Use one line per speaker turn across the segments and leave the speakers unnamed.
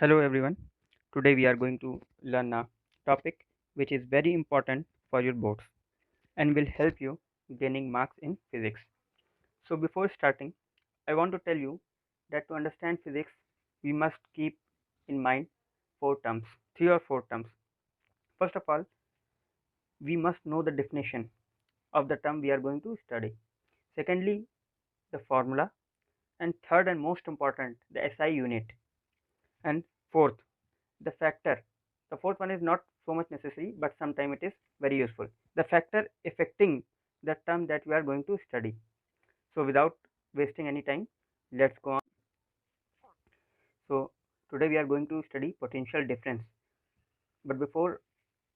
Hello everyone. Today we are going to learn a topic which is very important for your boards and will help you gaining marks in physics. So before starting, I want to tell you that to understand physics, we must keep in mind four terms, three or four terms. First of all, we must know the definition of the term we are going to study. Secondly, the formula, and third and most important, the SI unit. And fourth, the factor. The fourth one is not so much necessary, but sometimes it is very useful. The factor affecting the term that we are going to study. So without wasting any time, let's go on. So today we are going to study potential difference. But before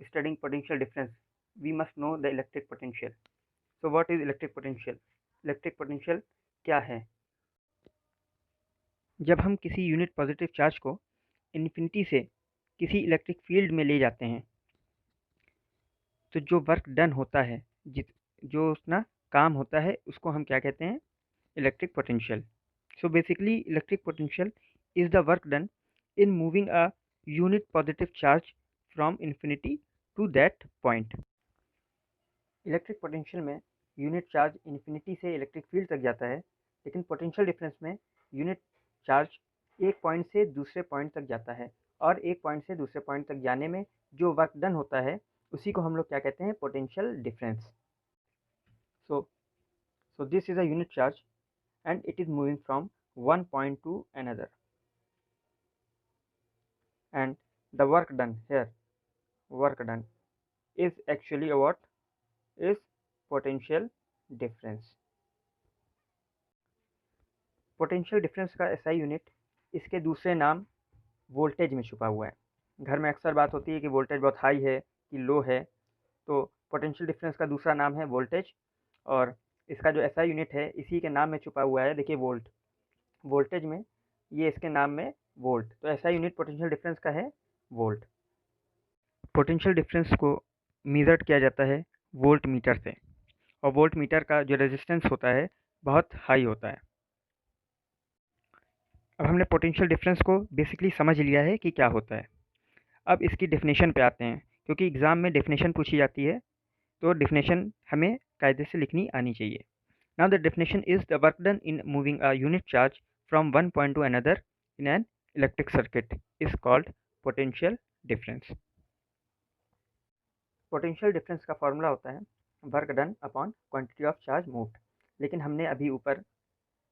studying potential difference, we must know the electric potential. So what is electric potential? Electric potential क्या है? जब हम किसी unit positive charge को infinity से किसी electric field में ले जाते हैं, तो जो वर्क डन होता है, जो उसका काम होता है, उसको हम क्या कहते हैं? Electric potential. So basically electric potential is the work done in moving a unit positive charge from infinity to that point. Electric potential में यूनिट चार्ज इन्फिनिटी से इलेक्ट्रिक फील्ड तक जाता है, लेकिन पोटेंशियल डिफरेंस में यूनिट चार्ज एक point से दूसरे पॉइंट तक जाता है, और एक पॉइंट से दूसरे पॉइंट तक जाने में जो वर्क डन होता है, उसी को हम लोग क्या कहते हैं? Potential difference. So this is a unit charge and it is moving from one point to another, and the work done here, is actually what is potential difference. Potential difference का एसआई यूनिट इसके दूसरे नाम voltage में छुपा हुआ है. घर में अक्सर बात होती है कि वोल्टेज बहुत हाई है कि लो है, तो पोटेंशियल डिफरेंस का दूसरा नाम है वोल्टेज, और इसका जो एसआई यूनिट है इसी के नाम में छुपा हुआ है. देखिए वोल्ट, वोल्टेज में ये इसके नाम में वोल्ट, तो एसआई यूनिट पोटेंशियल डिफरेंस का है वोल्ट. पोटेंशियल डिफरेंस को मेज़र किया जाता है वोल्ट मीटर से, और वोल्ट मीटर का जो रेजिस्टेंस होता है बहुत हाई होता है. अब हमने पोटेंशियल डिफरेंस को बेसिकली समझ लिया है कि क्या होता है. अब इसकी डेफिनेशन पे आते हैं, क्योंकि एग्ज़ाम में डेफिनेशन पूछी जाती है, तो डेफिनेशन हमें कायदे से लिखनी आनी चाहिए. Now the definition is the work done in moving a unit charge from one point two another in an electric circuit is called potential difference. Potential difference का फॉर्मूला होता है work done upon quantity of charge moved, लेकिन हमने अभी ऊपर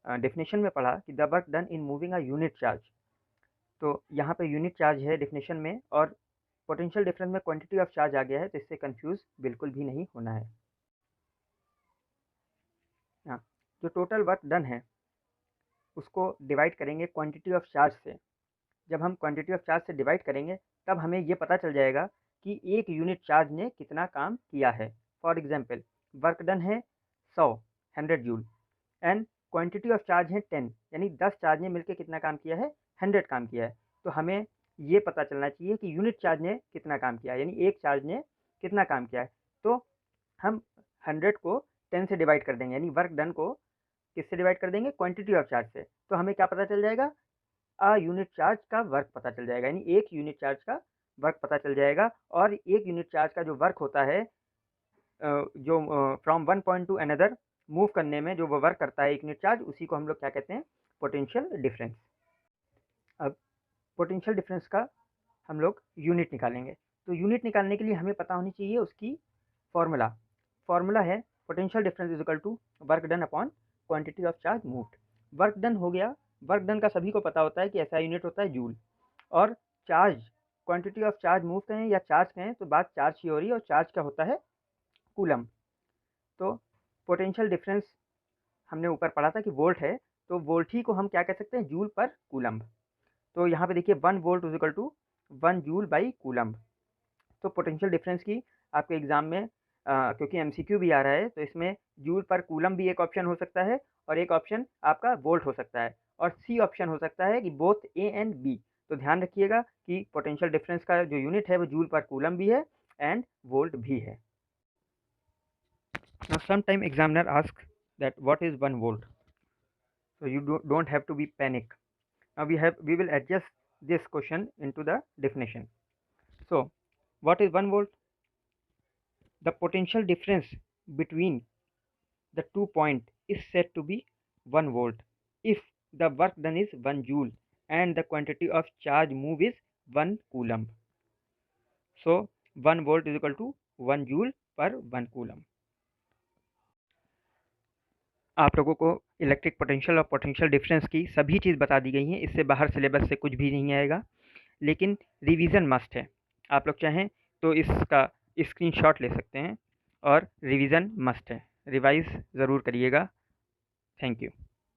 definition में पढ़ा कि the work done in moving a unit charge, तो यहाँ पे यूनिट चार्ज है डेफिनेशन में, और पोटेंशियल डिफरेंस में क्वांटिटी ऑफ चार्ज आ गया है, तो इससे कंफ्यूज बिल्कुल भी नहीं होना है. हाँ, जो टोटल वर्क डन है उसको डिवाइड करेंगे क्वांटिटी ऑफ चार्ज से. जब हम क्वांटिटी ऑफ चार्ज से डिवाइड करेंगे तब हमें ये पता चल जाएगा कि एक यूनिट चार्ज ने कितना काम किया है. फॉर एग्जांपल, वर्क डन है 100 joule, and quantity of charge है 10, यानी 10 चार्ज ने मिलकर कितना काम किया है? 100 काम किया है. तो हमें ये पता चलना चाहिए कि यूनिट चार्ज ने कितना काम किया है, यानी एक चार्ज ने कितना काम किया है. तो हम 100 को 10 से डिवाइड कर देंगे, यानी वर्क डन को किससे डिवाइड कर देंगे? क्वांटिटी ऑफ चार्ज से. तो हमें क्या पता चल जाएगा? यूनिट चार्ज का वर्क पता चल जाएगा, यानी एक यूनिट चार्ज का वर्क पता चल जाएगा. और एक यूनिट चार्ज का जो वर्क होता है, जो from one point two another move करने में जो वो वर्क करता है एक यूनिट चार्ज, उसी को हम लोग क्या कहते हैं? Potential difference. अब पोटेंशियल डिफरेंस का हम लोग यूनिट निकालेंगे, तो यूनिट निकालने के लिए हमें पता होनी चाहिए उसकी फॉर्मूला है potential difference is equal to work done upon quantity of charge moved. Work done हो गया, वर्क डन का सभी को पता होता है कि ऐसा यूनिट होता है जूल, और charge, quantity of charge move कहें या चार्ज कहें तो बात चार्ज की हो रही है, और चार्ज क्या होता है? कूलम. तो पोटेंशियल डिफरेंस हमने ऊपर पढ़ा था कि वोल्ट है, तो वोल्ट ही को हम क्या कह सकते हैं? जूल पर कूलम्ब. तो यहाँ पे देखिए 1 volt is equal to 1 joule by coulomb. तो पोटेंशियल डिफरेंस की आपके एग्जाम में क्योंकि एमसीक्यू भी आ रहा है, तो इसमें जूल पर कूलम भी एक ऑप्शन हो सकता है, और एक ऑप्शन आपका वोल्ट हो सकता है, और सी ऑप्शन हो सकता है कि बोथ ए एंड बी. तो ध्यान रखिएगा कि पोटेंशियल डिफरेंस का जो यूनिट है वो जूल पर कूलम भी है एंड वोल्ट भी है. Now sometime examiner asks that what is 1 volt, so you don't have to be panic. Now we will adjust this question into the definition. So what is 1 volt? The potential difference between the 2 points is said to be 1 volt if the work done is 1 joule and the quantity of charge move is 1 coulomb. So 1 volt is equal to 1 joule per 1 coulomb. आप लोगों को electric potential और potential difference की सभी चीज़ बता दी गई हैं। इससे बाहर सिलेबस से कुछ भी नहीं आएगा, लेकिन रिवीजन मस्ट है। आप लोग चाहें तो इसका स्क्रीनशॉट ले सकते हैं और रिवीजन मस्ट है। रिवाइज ज़रूर करिएगा। Thank you.